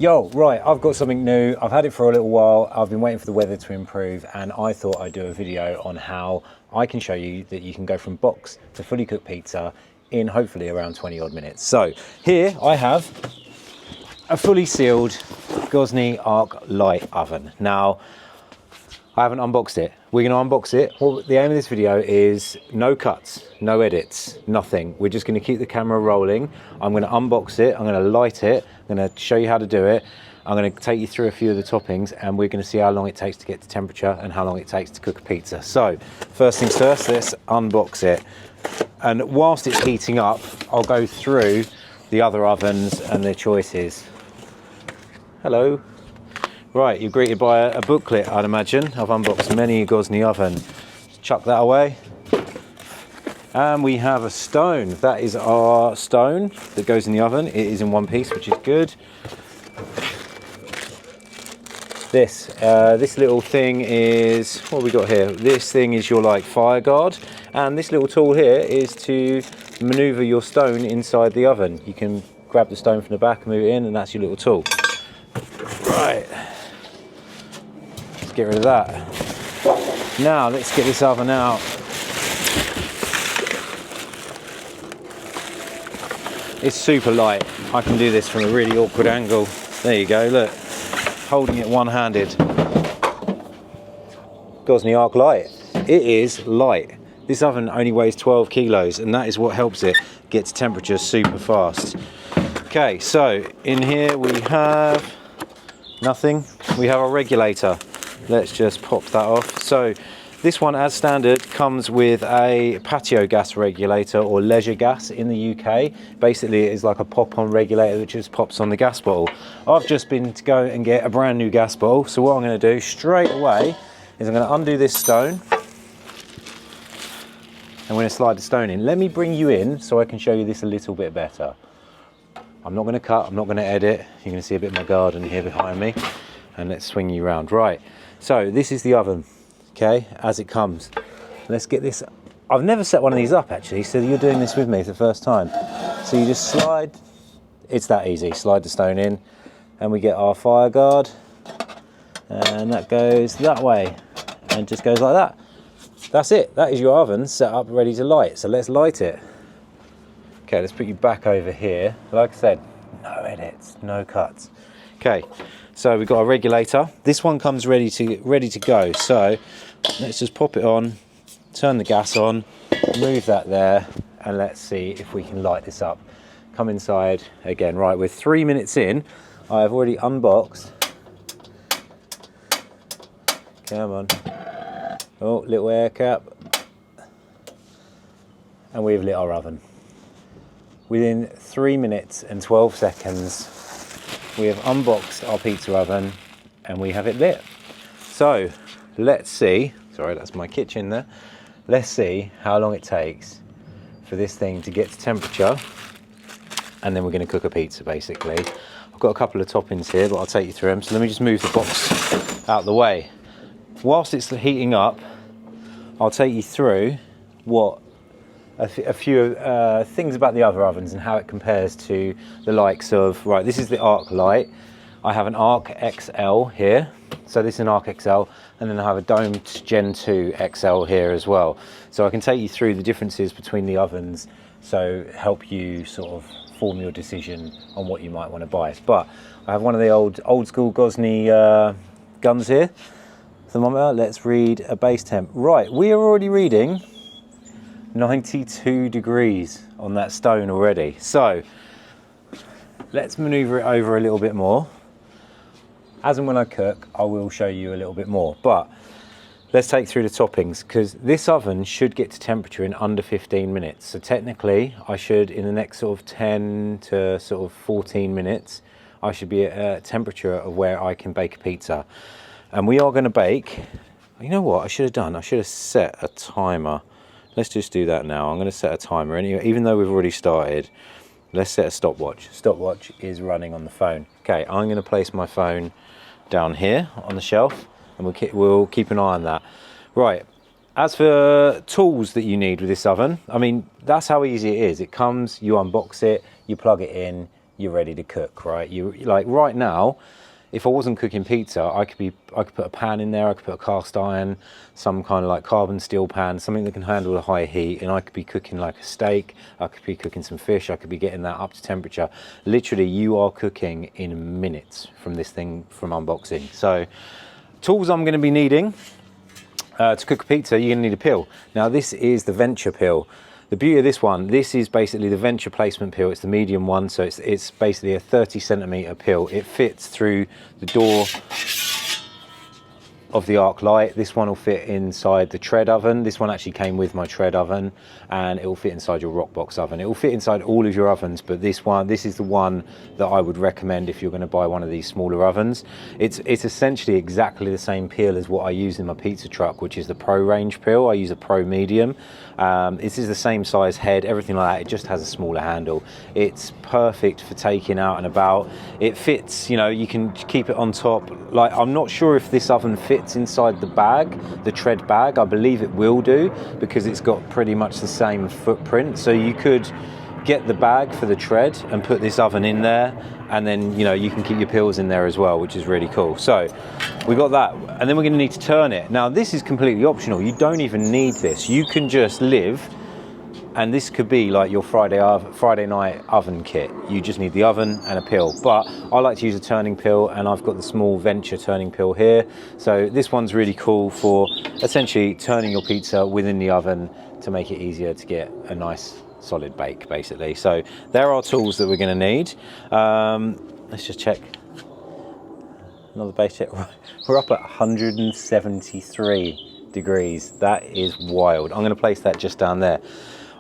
Yo, right, I've got something new. I've had it for a little while. I've been waiting for the weather to improve, and I thought I'd do a video on how I can show you that you can go from box to fully cooked pizza in hopefully around 20 odd minutes. So here I have a fully sealed Gozney Arc Lite oven. Now, I haven't unboxed it. We're going to unbox it. Well, the aim of this video is no cuts, no edits, nothing. We're just going to keep the camera rolling. I'm going to unbox it. I'm going to light it. I'm going to show you how to do it. I'm going to take you through a few of the toppings, and we're going to see how long it takes to get to temperature and how long it takes to cook a pizza. So first things first, let's unbox it. And whilst it's heating up, I'll go through the other ovens and their choices. Hello. Right, you're greeted by a booklet, I'd imagine. I've unboxed many a Gozney oven. Chuck that away. And we have a stone. That is our stone that goes in the oven. It is in one piece, which is good. This little thing is, what have we got here? This thing is your like fire guard. And this little tool here is to maneuver your stone inside the oven. You can grab the stone from the back and move it in, and that's your little tool. Right. Get rid of that. Now let's get this oven out. It's super light. I can do this from a really awkward angle. There you go, look. Holding it one-handed. Gozney Arc Lite. It is light. This oven only weighs 12 kilos, and that is what helps it get to temperature super fast. Okay, so in here we have nothing. We have our regulator. Let's just pop that off. So this one, as standard, comes with a patio gas regulator or leisure gas in the UK. Basically, it is like a pop-on regulator that just pops on the gas bottle. I've just been to go and get a brand new gas bottle. So what I'm going to do straight away is I'm going to undo this stone. I'm going to slide the stone in. Let me bring you in so I can show you this a little bit better. I'm not going to cut, I'm not going to edit. You're going to see a bit of my garden here behind me. And let's swing you around. Right, so this is the oven, okay, as it comes. Let's get this. I've never set one of these up actually, so you're doing this with me for the first time. So you just slide, it's that easy, slide the stone in, and we get our fire guard, and that goes that way, and just goes like that. That's it, that is your oven set up, ready to light. So let's light it. Okay, let's put you back over here. Like I said, no edits, no cuts. Okay, so we've got a regulator. This one comes ready to go. So let's just pop it on, turn the gas on, move that there, and let's see if we can light this up. Come inside again. Right, we're 3 minutes in. I've already unboxed. Come on. Oh, little air cap. And we've lit our oven. Within 3 minutes and 12 seconds, we have unboxed our pizza oven and we have it lit. So let's see, sorry, that's my kitchen there. Let's see how long it takes for this thing to get to temperature, and then we're going to cook a pizza basically. I've got a couple of toppings here, but I'll take you through them. So let me just move the box out of the way. Whilst it's heating up, I'll take you through a few things about the other ovens and how it compares to the likes of, right, this is the Arc Lite. I have an Arc XL here. So this is an Arc XL, and then I have a domed Gen 2 XL here as well. So I can take you through the differences between the ovens, so help you sort of form your decision on what you might want to buy. But I have one of the old school Gozney guns here. Thermometer, let's read a base temp. Right, we are already reading 92 degrees on that stone already. So let's maneuver it over a little bit more. As and when I cook, I will show you a little bit more, but let's take through the toppings, because this oven should get to temperature in under 15 minutes. So technically I should, in the next sort of 10 to sort of 14 minutes, I should be at a temperature of where I can bake a pizza. And we are going to bake, you know what I should have done? I should have set a timer. Let's just do that now. I'm going to set a timer. Anyway, even though we've already started, let's set a stopwatch. Stopwatch is running on the phone. Okay, I'm going to place my phone down here on the shelf, and we'll keep an eye on that. Right, as for tools that you need with this oven, I mean, that's how easy it is. It comes, you unbox it, you plug it in, you're ready to cook, right? You like right now, if I wasn't cooking pizza, I could put a pan in there, I could put a cast iron, some kind of like carbon steel pan, something that can handle the high heat, and I could be cooking like a steak, I could be cooking some fish, I could be getting that up to temperature. Literally, you are cooking in minutes from this thing, from unboxing. So, tools I'm gonna be needing to cook a pizza, you're gonna need a peel. Now this is the Venture peel. The beauty of this one, this is basically the Venture placement peel. It's the medium one, so it's basically a 30 centimeter peel. It fits through the door of the Arc Lite. This one will fit inside the tread oven. This one actually came with my tread oven, and it will fit inside your Rockbox oven. It will fit inside all of your ovens, but this is the one that I would recommend if you're going to buy one of these smaller ovens. It's essentially exactly the same peel as what I use in my pizza truck, which is the Pro range peel. I use a Pro medium. This is the same size head, everything like that. It just has a smaller handle. It's perfect for taking out and about. It fits, you know, you can keep it on top. Like, I'm not sure if this oven fits inside the bag, the tread bag. I believe it will do, because it's got pretty much the same footprint. So you could get the bag for the tread and put this oven in there, and then, you know, you can keep your peels in there as well, which is really cool. So we got that, and then we're going to need to turn it. Now this is completely optional. You don't even need this. You can just live, and this could be like your Friday night oven kit. You just need the oven and a peel. But I like to use a turning peel, and I've got the small Venture turning peel here. So this one's really cool for essentially turning your pizza within the oven to make it easier to get a nice solid bake, basically. So there are tools that we're going to need. Let's just check. Another base check. We're up at 173 degrees. That is wild. I'm going to place that just down there.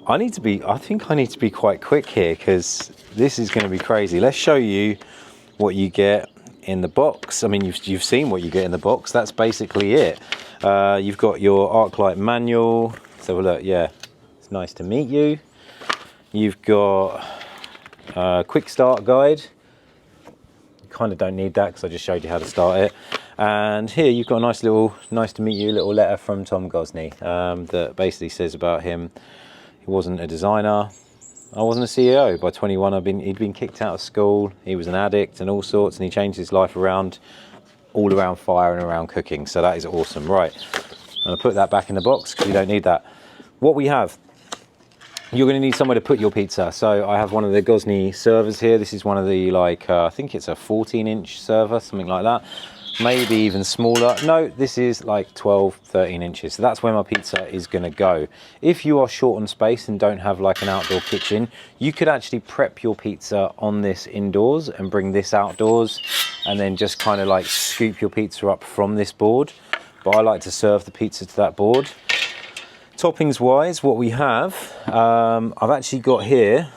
I think I need to be quite quick here, because this is going to be crazy. Let's show you what you get in the box. I mean, you've seen what you get in the box. That's basically it. You've got your Arc Lite manual. Let's have a look. Yeah, it's nice to meet you. You've got a quick start guide. You kind of don't need that, because I just showed you how to start it. And here you've got a nice to meet you little letter from Tom Gozney, that basically says about him. He wasn't a designer. I wasn't a CEO. By 21, he'd been kicked out of school. He was an addict and all sorts, and he changed his life around, all around fire and around cooking. So that is awesome. Right, I'm gonna put that back in the box, because you don't need that. What we have, you're going to need somewhere to put your pizza. So I have one of the Gozney servers here. This is one of the, like, I think it's a 14-inch server, something like that. Maybe even smaller. No, this is like 12, 13 inches. So that's where my pizza is going to go. If you are short on space and don't have like an outdoor kitchen, you could actually prep your pizza on this indoors and bring this outdoors, and then just kind of like scoop your pizza up from this board. But I like to serve the pizza to that board. Toppings wise, what we have, I've actually got here,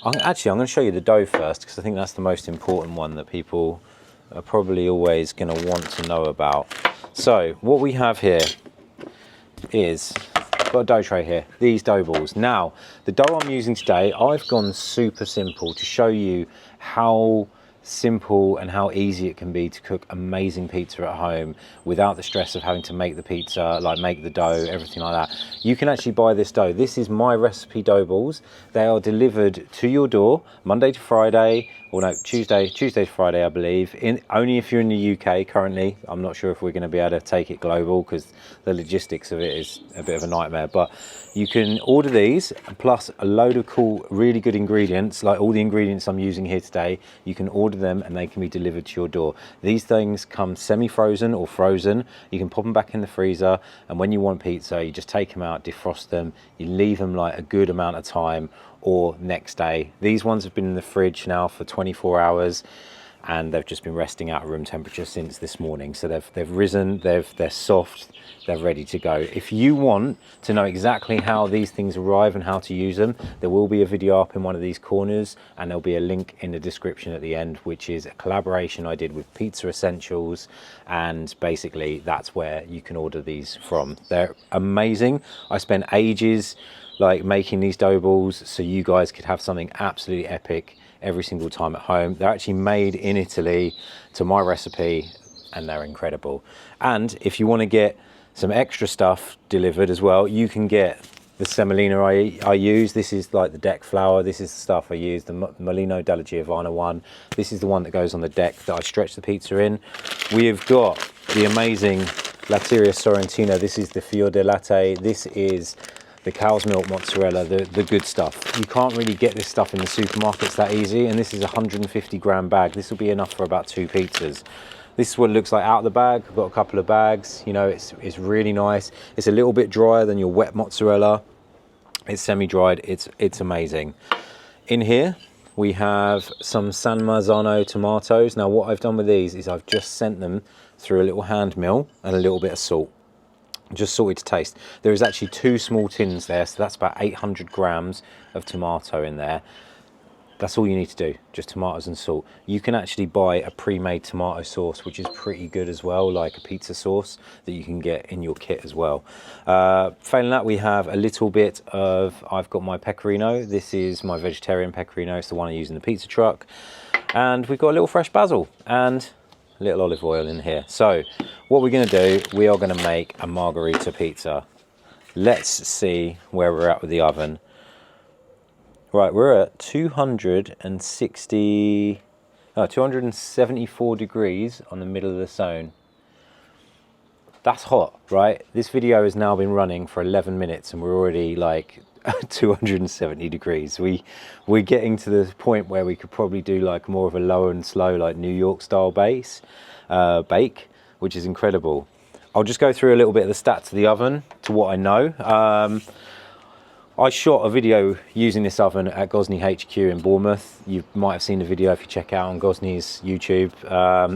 I'm going to show you the dough first, because I think that's the most important one that people are probably always going to want to know about. So what we have here is, I've got a dough tray here, these dough balls. Now, the dough I'm using today, I've gone super simple to show you how simple and how easy it can be to cook amazing pizza at home without the stress of having to make the pizza, like make the dough, everything like that. You can actually buy this dough. This is my recipe dough balls. They are delivered to your door Monday to Friday, or no, Tuesday to Friday, I believe. Only if you're in the UK currently. I'm not sure if we're going to be able to take it global, because the logistics of it is a bit of a nightmare. But you can order these, plus a load of cool, really good ingredients, like all the ingredients I'm using here today. You can order them and they can be delivered to your door. These things come semi-frozen or frozen. You can pop them back in the freezer, and when you want pizza, you just take them out, defrost them, you leave them like a good amount of time, or next day. These ones have been in the fridge now for 24 hours, and they've just been resting out at room temperature since this morning. So they've risen, they're soft, they're ready to go. If you want to know exactly how these things arrive and how to use them, there will be a video up in one of these corners, and there'll be a link in the description at the end, which is a collaboration I did with Pizza Essentials, and basically that's where you can order these from. They're amazing. I spent ages like making these dough balls so you guys could have something absolutely epic every single time at home. They're actually made in Italy to my recipe, and they're incredible. And if you want to get some extra stuff delivered as well, you can get the semolina I use. This is like the deck flour. This is the stuff I use, the Molino della Giovanna one. This is the one that goes on the deck that I stretch the pizza in. We have got the amazing Latteria Sorrentino. This is the Fior di Latte. This is the cow's milk mozzarella, the good stuff. You can't really get this stuff in the supermarkets that easy, and this is a 150 gram bag. This will be enough for about 2 pizzas. This is what it looks like out of the bag. I've got a couple of bags. You know, it's really nice. It's a little bit drier than your wet mozzarella. It's semi-dried. It's amazing. In here we have some San Marzano tomatoes. Now what I've done with these is I've just sent them through a little hand mill and a little bit of salt. Just salted to taste. There is actually 2 small tins there, so that's about 800 grams of tomato in there. That's all you need to do, just tomatoes and salt. You can actually buy a pre-made tomato sauce, which is pretty good as well, like a pizza sauce that you can get in your kit as well. Failing that, we have a little bit of, I've got my pecorino. This is my vegetarian pecorino. It's the one I use in the pizza truck. And we've got a little fresh basil and a little olive oil in here. So what we're gonna do, we are gonna make a margherita pizza. Let's see where we're at with the oven. Right, we're at 274 degrees on the middle of the zone. That's hot, right? This video has now been running for 11 minutes and we're already like 270 degrees. We're getting to the point where we could probably do like more of a low and slow, like New York style bake, which is incredible. I'll just go through a little bit of the stats of the oven to what I know. I shot a video using this oven at Gozney HQ in Bournemouth. You might have seen the video if you check out on Gozney's YouTube.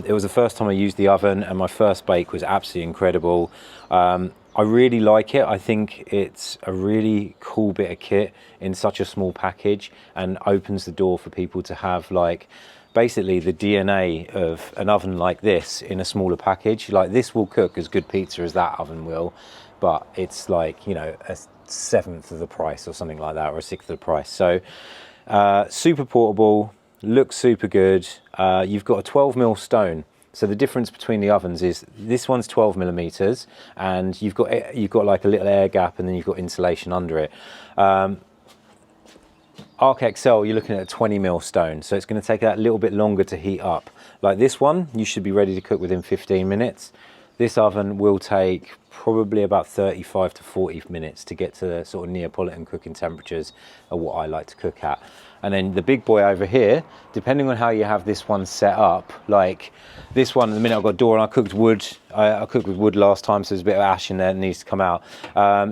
It was the first time I used the oven and my first bake was absolutely incredible. I really like it. I think it's a really cool bit of kit in such a small package and opens the door for people to have like basically the DNA of an oven like this in a smaller package. Like this will cook as good pizza as that oven will, but it's like, you know, a 1/7 of the price or something like that, or a 1/6 of the price. So super portable, looks super good. You've got a 12mm stone. So the difference between the ovens is this one's 12mm and you've got like a little air gap and then you've got insulation under it. Arc XL, you're looking at a 20mm stone, so it's going to take that a little bit longer to heat up. Like this one, you should be ready to cook within 15 minutes. This oven will take probably about 35 to 40 minutes to get to the sort of Neapolitan cooking temperatures of what I like to cook at. And then the big boy over here, depending on how you have this one set up, like this one, at the minute I've got a door and I cooked wood. I cooked with wood last time, so there's a bit of ash in there that needs to come out.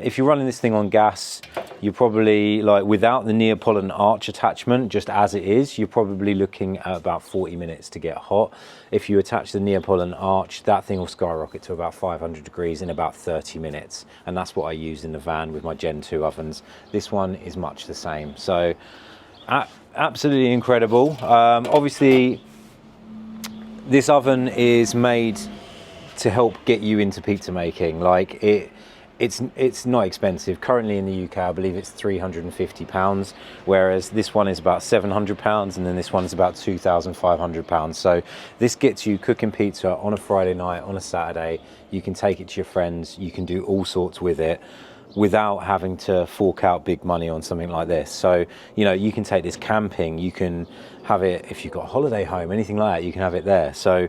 If you're running this thing on gas, you're probably like without the Neapolitan arch attachment, just as it is, you're probably looking at about 40 minutes to get hot. If you attach the Neapolitan arch, that thing will skyrocket to about 500 degrees in about 30 minutes. And that's what I use in the van with my Gen 2 ovens. This one is much the same. So absolutely incredible. Obviously, this oven is made to help get you into pizza making. Like it's not expensive. Currently in the UK, I believe it's £350, whereas this one is about £700, and then this one is about £2,500. So this gets you cooking pizza on a Friday night, on a Saturday. You can take it to your friends. You can do all sorts with it without having to fork out big money on something like this. So, you know, you can take this camping, you can have it if you've got a holiday home, anything like that, you can have it there. So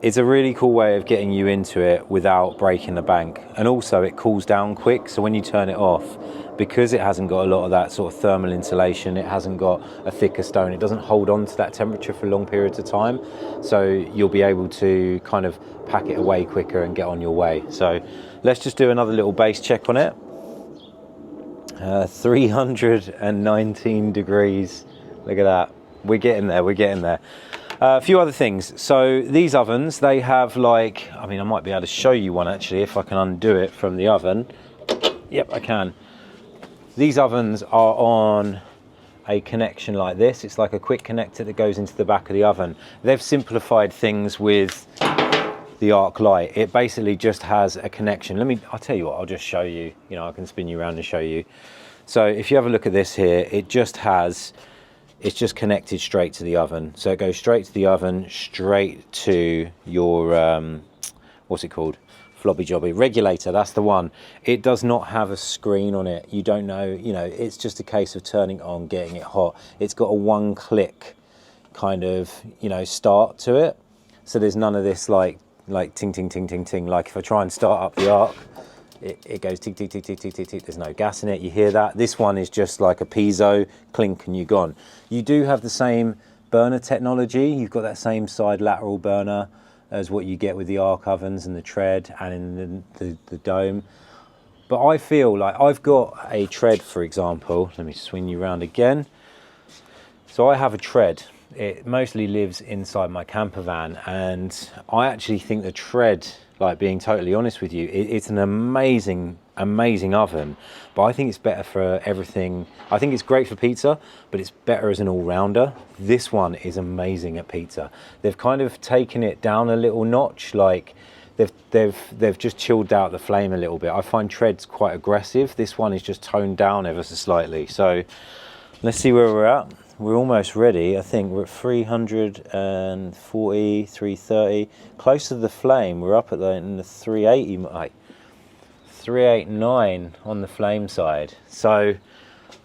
it's a really cool way of getting you into it without breaking the bank. And also it cools down quick, so when you turn it off, because it hasn't got a lot of that sort of thermal insulation, it hasn't got a thicker stone, it doesn't hold on to that temperature for long periods of time, so you'll be able to kind of pack it away quicker and get on your way. So let's just do another little base check on it. 319 degrees, look at that. We're getting there, we're getting there. A few other things. So these ovens, they have like, I mean, I might be able to show you one actually if I can undo it from the oven. Yep, I can. These ovens are on a connection like this. It's like a quick connector that goes into the back of the oven. They've simplified things with the Arc Lite. It basically just has a connection. I'll tell you what, I'll just show you. You know, I can spin you around and show you. So if you have a look at this here, it's just connected straight to the oven. So it goes straight to the oven, straight to your, what's it called? floppy jobby. Regulator, that's the one. It does not have a screen on it. You don't know, you know, it's just a case of turning it on, getting it hot. It's got a one click kind of, you know, start to it. So there's none of this like ting, ting, ting, ting, ting. Like if I try and start up the Arc, it goes tick, tick, tick, tick, tick, tick, tick. There's no gas in it. You hear that? This one is just like a piezo, clink and you're gone. You do have the same burner technology. You've got that same side lateral burner as what you get with the Arc ovens and the tread and in the dome. But I feel like I've got a tread, for example. Let me swing you around again. So I have a tread. It mostly lives inside my camper van, and I actually think the tread, like being totally honest with you, it's an amazing oven, but I think it's better for everything. I think it's great for pizza, but it's better as an all-rounder. This one is amazing at pizza. They've kind of taken it down a little notch, like they've just chilled out the flame a little bit. I find treads quite aggressive. This one is just toned down ever so slightly. So let's see where we're at. We're almost ready. I think we're at 340, 330. Close to the flame, we're up at in the 380, like 389 on the flame side. So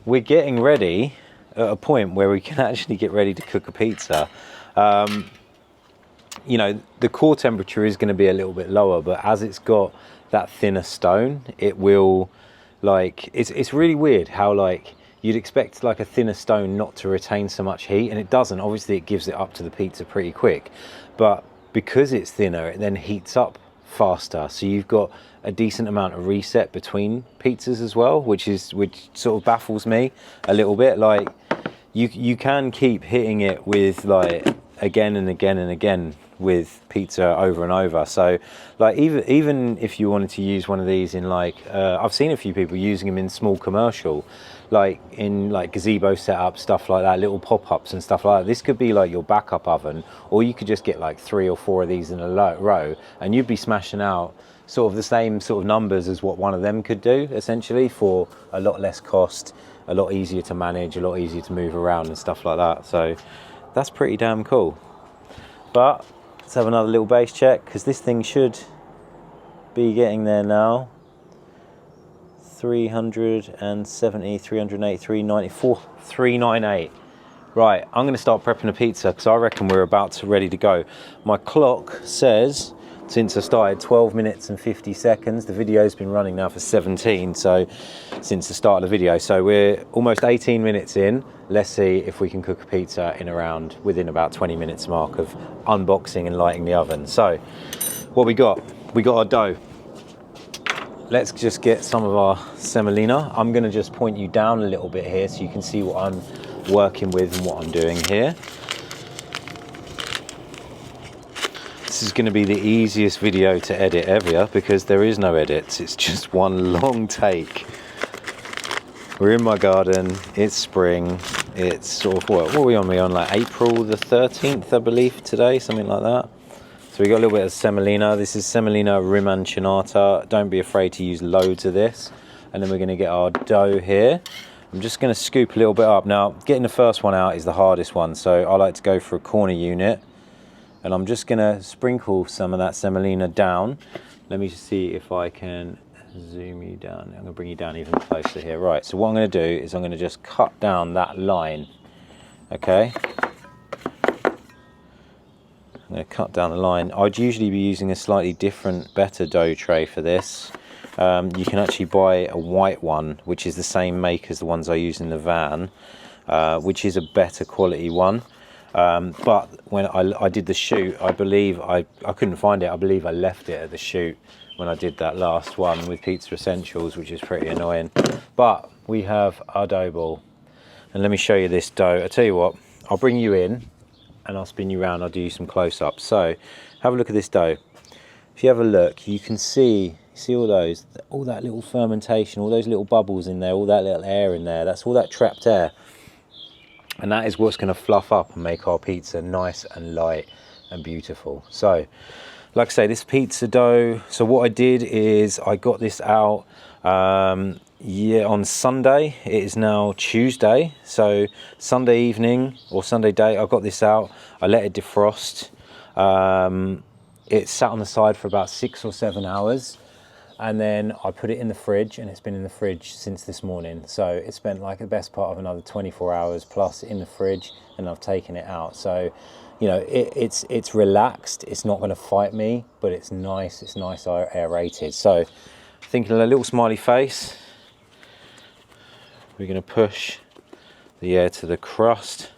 we're getting ready at a point where we can actually get ready to cook a pizza. You know, the core temperature is going to be a little bit lower, but as it's got that thinner stone, it will, like, it's really weird how, like, you'd expect like a thinner stone not to retain so much heat, and it doesn't. Obviously it gives it up to the pizza pretty quick, but because it's thinner, it then heats up faster, so you've got a decent amount of reset between pizzas as well, which sort of baffles me a little bit. Like you can keep hitting it with like again and again and again with pizza over and over. So like even if you wanted to use one of these in like I've seen a few people using them in small commercial, like in like gazebo setup, stuff like that, little pop-ups and stuff like that. This could be like your backup oven, or you could just get like 3 or 4 of these in a row, and you'd be smashing out sort of the same sort of numbers as what one of them could do, essentially, for a lot less cost, a lot easier to manage, a lot easier to move around and stuff like that. So that's pretty damn cool. But let's have another little base check, because this thing should be getting there now. 370, 380, 394, 398. Right, I'm going to start prepping a pizza because I reckon we're about to ready to go. My clock says, since I started, 12 minutes and 50 seconds. The video's been running now for 17, so since the start of the video. So we're almost 18 minutes in. Let's see if we can cook a pizza within about 20 minutes mark of unboxing and lighting the oven. So what we got our dough. Let's just get some of our semolina. I'm going to just point you down a little bit here so you can see what I'm working with and what I'm doing here. This is going to be the easiest video to edit ever because there is no edits. It's just one long take. We're in my garden. It's spring. It's sort of, what are we on? We're on like April the 13th, I believe, today, something like that. So we got a little bit of semolina. This is semolina rimancinata. Don't be afraid to use loads of this. And then we're going to get our dough here. I'm just going to scoop a little bit up. Now, getting the first one out is the hardest one. So I like to go for a corner unit. And I'm just going to sprinkle some of that semolina down. Let me see if I can zoom you down. I'm going to bring you down even closer here. Right, so what I'm going to do is I'm going to just cut down that line. Okay. I'm going to cut down the line. I'd usually be using a slightly different, better dough tray for this. You can actually buy a white one, which is the same make as the ones I use in the van, which is a better quality one. But when I did the shoot, I believe I couldn't find it. I believe I left it at the shoot when I did that last one with Pizza Essentials, which is pretty annoying. But we have our dough ball. And let me show you this dough. I tell you what, I'll bring you in and I'll spin you around. I'll do you some close-ups. So have a look at this dough. If you have a look, you can see all that little fermentation, all those little bubbles in there, all that little air in there. That's all that trapped air. And that is what's going to fluff up and make our pizza nice and light and beautiful. So, like I say, this pizza dough, so what I did is I got this out on Sunday. It is now Tuesday. So Sunday evening or Sunday day, I got this out. I let it defrost. it sat on the side for about 6 or 7 hours, and then I put it in the fridge, and it's been in the fridge since this morning. So it spent like the best part of another 24 hours plus in the fridge, and I've taken it out. So, you know, it's relaxed. It's not going to fight me, but it's nice. It's nice aerated. So, thinking of a little smiley face. We're going to push the air to the crust,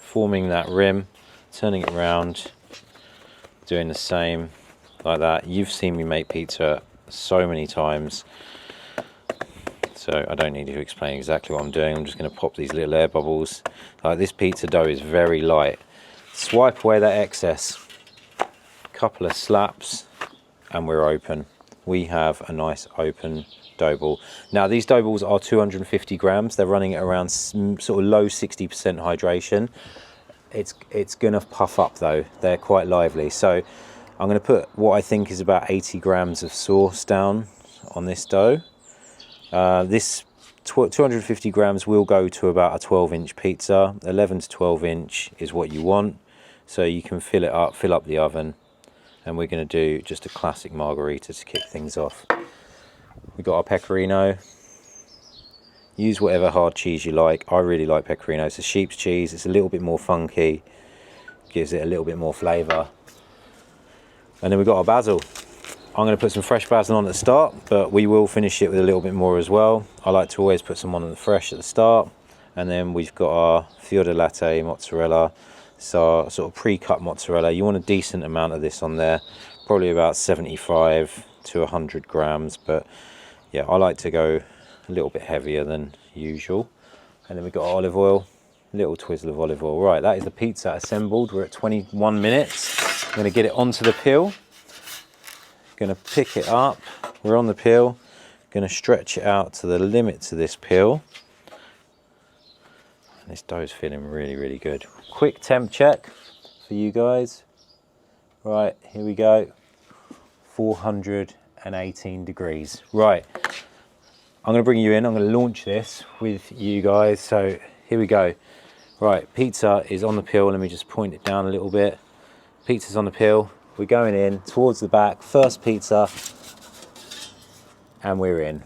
forming that rim, turning it around, doing the same like that. You've seen me make pizza so many times, so I don't need to explain exactly what I'm doing. I'm just going to pop these little air bubbles. Like, this pizza dough is very light. Swipe away that excess, couple of slaps, and we're open. We have a nice open dough ball. Now, these dough balls are 250 grams. They're running at around sort of low 60% hydration. It's gonna puff up though. They're quite lively. So I'm gonna put what I think is about 80 grams of sauce down on this dough. This 250 grams will go to about a 12-inch pizza. 11 to 12 inch is what you want. So you can fill it up, fill up the oven. And we're gonna do just a classic margherita to kick things off. We've got our pecorino. Use whatever hard cheese you like. I really like pecorino. It's a sheep's cheese. It's a little bit more funky. Gives it a little bit more flavour. And then we've got our basil. I'm going to put some fresh basil on at the start, but we will finish it with a little bit more as well. I like to always put some on the fresh at the start. And then we've got our fior latte mozzarella. So sort of pre-cut mozzarella. You want a decent amount of this on there. Probably about 75 to 100 grams. But yeah, I like to go a little bit heavier than usual. And then we've got olive oil, a little twizzle of olive oil. Right, that is the pizza assembled. We're at 21 minutes. I'm going to get it onto the peel. Going to pick it up. We're on the peel. Going to stretch it out to the limits of this peel. And this dough's feeling really, really good. Quick temp check for you guys. Right, here we go. 418 degrees. Right. I'm going to bring you in. I'm going to launch this with you guys. So here we go. Right, pizza is on the peel. Let me just point it down a little bit. Pizza's on the peel. We're going in towards the back. First pizza. And we're in.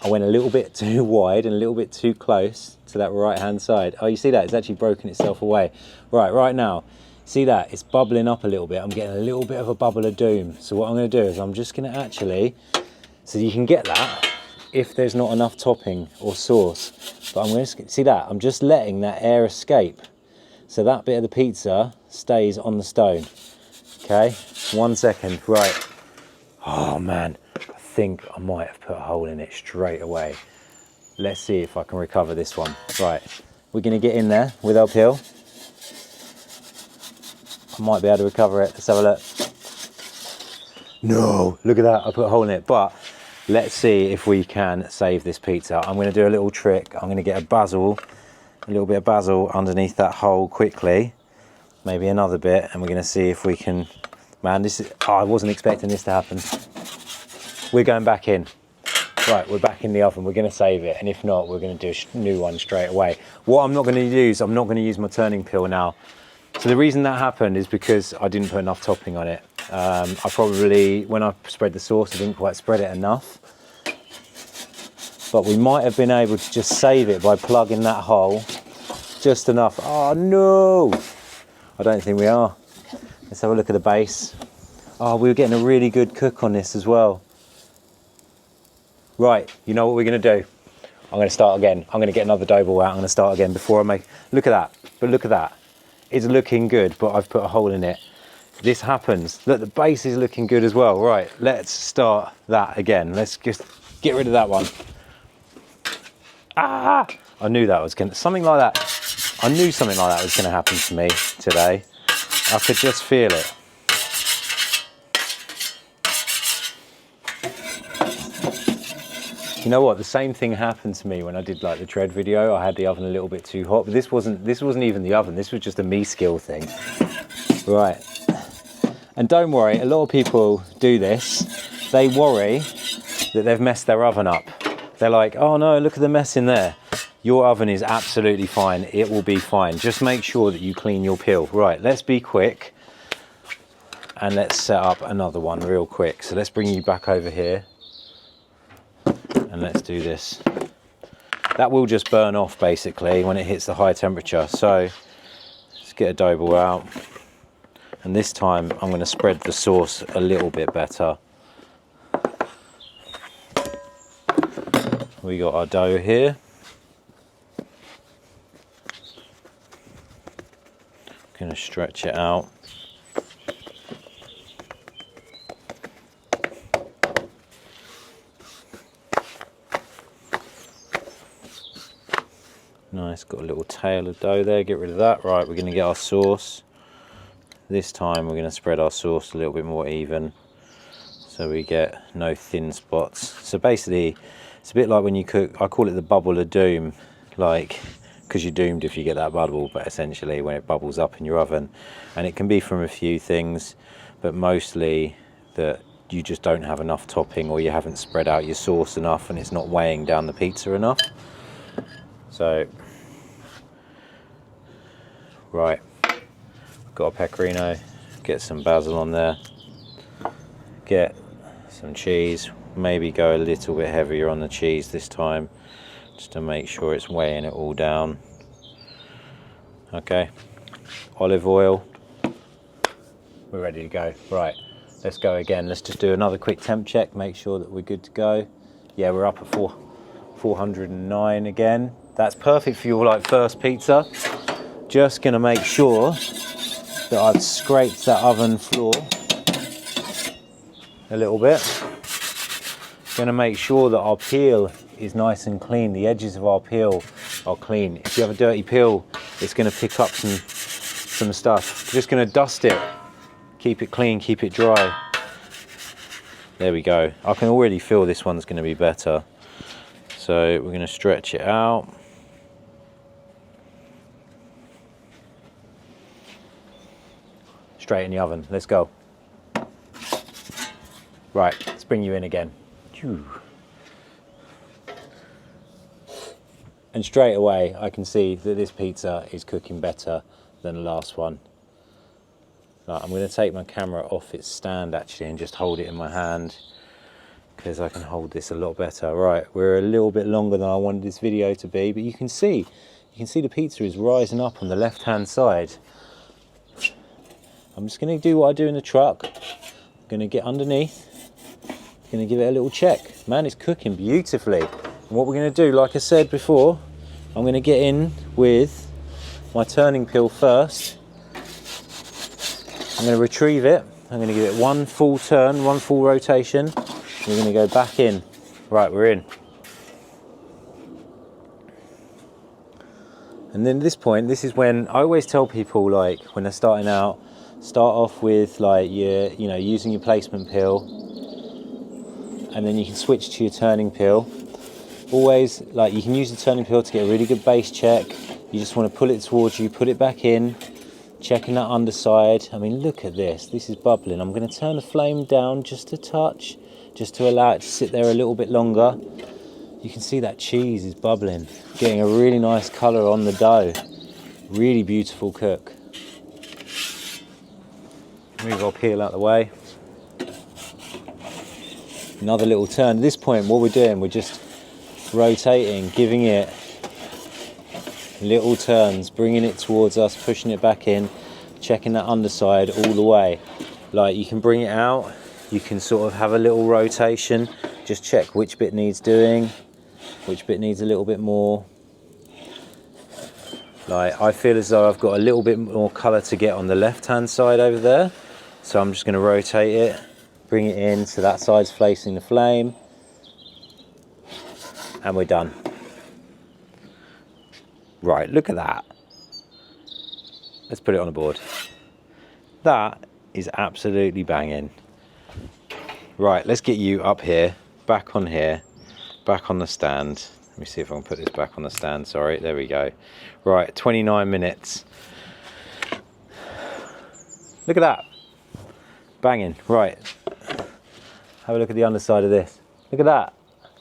I went a little bit too wide and a little bit too close to that right hand side. Oh, you see that? It's actually broken itself away. Right now. See that? It's bubbling up a little bit. I'm getting a little bit of a bubble of doom. So what I'm going to do is I'm just going to actually... So you can get that if there's not enough topping or sauce. But I'm going to see that. I'm just letting that air escape. So that bit of the pizza stays on the stone. Okay, 1 second. Right. Oh man, I think I might have put a hole in it straight away. Let's see if I can recover this one. Right, we're going to get in there with our peel. I might be able to recover it. Let's have a look. No, look at that. I put a hole in it. But let's see if we can save this pizza. I'm going to do a little trick. I'm going to get a little bit of basil underneath that hole quickly. Maybe another bit. And we're going to see if we can... Man, this is... Oh, I wasn't expecting this to happen. We're going back in. Right, we're back in the oven. We're going to save it. And if not, we're going to do a new one straight away. What I'm not going to do is I'm not going to use my turning peel now. So the reason that happened is because I didn't put enough topping on it. I probably, when I spread the sauce, I didn't quite spread it enough. But we might have been able to just save it by plugging that hole just enough. Oh no! I don't think we are. Let's have a look at the base. Oh, we were getting a really good cook on this as well. Right, you know what we're going to do? I'm going to start again. I'm going to get another dough ball out. I'm going to start again before I make... Look at that. But look at that. It's looking good, but I've put a hole in it. This happens. Look, the base is looking good as well. Right, let's start that again. Let's just get rid of that one. Ah! I knew that was going to... Something like that. I knew something like that was going to happen to me today. I could just feel it. You know what? The same thing happened to me when I did like the tread video. I had the oven a little bit too hot, but this wasn't even the oven. This was just a me skill thing. Right. And don't worry, a lot of people do this. They worry that they've messed their oven up. They're like, oh no, look at the mess in there. Your oven is absolutely fine. It will be fine. Just make sure that you clean your peel. Right, let's be quick and let's set up another one real quick. So let's bring you back over here and let's do this. That will just burn off basically when it hits the high temperature. So let's get a dough ball out. And this time I'm going to spread the sauce a little bit better. We got our dough here. Going to stretch it out. Nice, got a little tail of dough there, get rid of that. Right, we're going to get our sauce. This time we're going to spread our sauce a little bit more even so we get no thin spots. So basically it's a bit like when you cook, I call it the bubble of doom, like, because you're doomed if you get that bubble, but essentially when it bubbles up in your oven. And it can be from a few things, but mostly that you just don't have enough topping, or you haven't spread out your sauce enough and it's not weighing down the pizza enough. So, right, got a pecorino, get some basil on there, get some cheese, maybe go a little bit heavier on the cheese this time, just to make sure it's weighing it all down. Okay, olive oil, we're ready to go. Right, let's go again. Let's just do another quick temp check, make sure that we're good to go. Yeah, we're up at 409 again. That's perfect for your first pizza. Just gonna make sure that I've scraped that oven floor a little bit. Gonna make sure that our peel is nice and clean. The edges of our peel are clean. If you have a dirty peel, it's gonna pick up some stuff. Just gonna dust it, keep it clean, keep it dry. There we go. I can already feel this one's gonna be better. So we're gonna stretch it out. Straight in the oven, let's go. Right, let's bring you in again. And straight away I can see that this pizza is cooking better than the last one. Right, I'm going to take my camera off its stand actually and just hold it in my hand, because I can hold this a lot better. Right, we're a little bit longer than I wanted this video to be, but you can see the pizza is rising up on the left hand side. I'm just going to do what I do in the truck. I'm going to get underneath, going to give it a little check. Man, it's cooking beautifully. And what we're going to do, like I said before, I'm going to get in with my turning peel first. I'm going to retrieve it. I'm going to give it one full turn, one full rotation. We're going to go back in. Right, we're in. And then at this point, this is when I always tell people, like when they're starting out, start off with using your placement peel, and then you can switch to your turning peel. Always, you can use the turning peel to get a really good base check. You just want to pull it towards you, put it back in, checking that underside. I mean, look at this. This is bubbling. I'm going to turn the flame down just a touch, just to allow it to sit there a little bit longer. You can see that cheese is bubbling, getting a really nice colour on the dough. Really beautiful cook. Move our peel out of the way. Another little turn. At this point, what we're doing, we're just rotating, giving it little turns, bringing it towards us, pushing it back in, checking that underside all the way. Like, you can bring it out, you can sort of have a little rotation, just check which bit needs doing, which bit needs a little bit more. Like, I feel as though I've got a little bit more colour to get on the left hand side over there, so I'm just going to rotate it, bring it in so that side's facing the flame, and we're done. Right, look at that. Let's put it on the board. That is absolutely banging. Right, let's get you up here, back on here, back on the stand. Let me see if I can put this back on the stand, sorry, there we go. Right, 29 minutes. Look at that. Banging, right. Have a look at the underside of this. Look at that.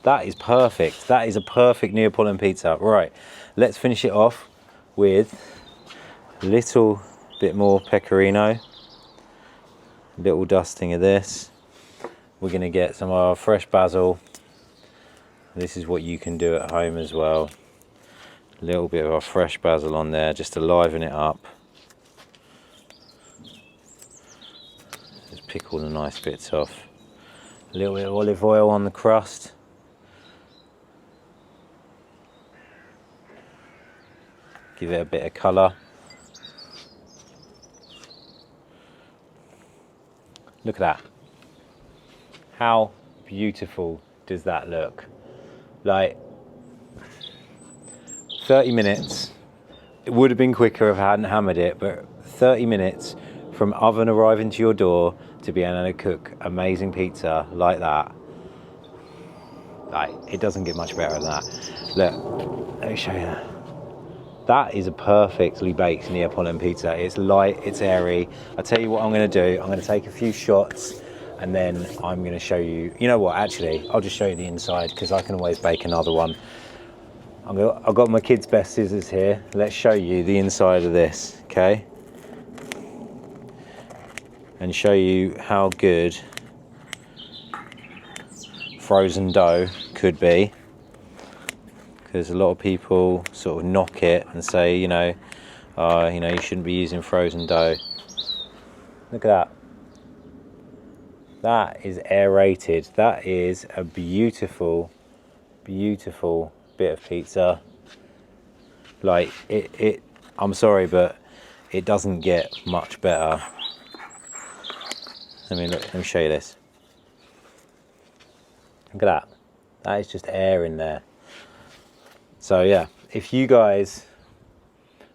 That is perfect. That is a perfect Neapolitan pizza. Right, let's finish it off with a little bit more pecorino, a little dusting of this. We're gonna get some of our fresh basil. This is what you can do at home as well. A little bit of our fresh basil on there just to liven it up. Just pick all the nice bits off. A little bit of olive oil on the crust. Give it a bit of colour. Look at that. How beautiful does that look? Like 30 minutes. It would have been quicker if I hadn't hammered it, but 30 minutes from oven arriving to your door to be able to cook amazing pizza like that. Like, it doesn't get much better than that. Look, let me show you that. That is a perfectly baked Neapolitan pizza. It's light, it's airy. I'll tell you what I'm gonna do. I'm gonna take a few shots and then I'm gonna show you, you know what, actually, I'll just show you the inside because I can always bake another one. I've got my kid's best scissors here. Let's show you the inside of this, okay? And show you how good frozen dough could be. Because a lot of people sort of knock it and say, you know, you shouldn't be using frozen dough. Look at that. That is aerated. That is a beautiful, beautiful bit of pizza. Like I'm sorry, but it doesn't get much better. Let me show you this. Look at that. That is just air in there. So yeah, if you guys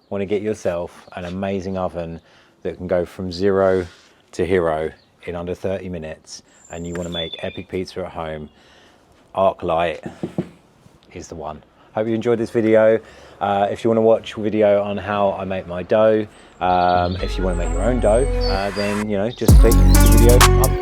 want to get yourself an amazing oven that can go from 0 to hero in under 30 minutes and you want to make epic pizza at home, Arc Lite is the one. Hope you enjoyed this video. If you want to watch a video on how I make my dough, if you want to make your own dough, then just click the video up